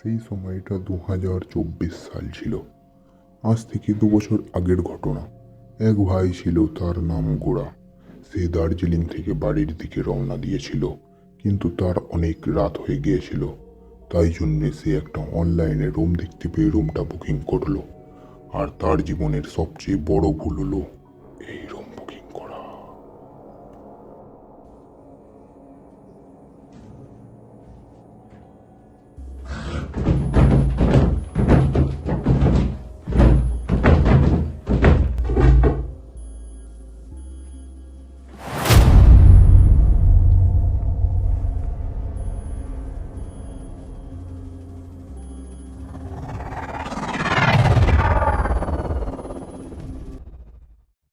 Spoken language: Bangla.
সেই সময়টা 2024 সাল ছিল। আজ থেকে 2 বছর আগের ঘটনা। এক ভাই ছিল, তার নাম গোড়া। সে দার্জিলিং থেকে বাড়ির দিকে রওনা দিয়েছিল, কিন্তু তার অনেক রাত হয়ে গিয়েছিল। তাই জন্যে সে একটা অনলাইনে রুম দেখতে পেয়ে রুমটা বুকিং করলো। আর তার জীবনের সবচেয়ে বড় ভুল হলো এই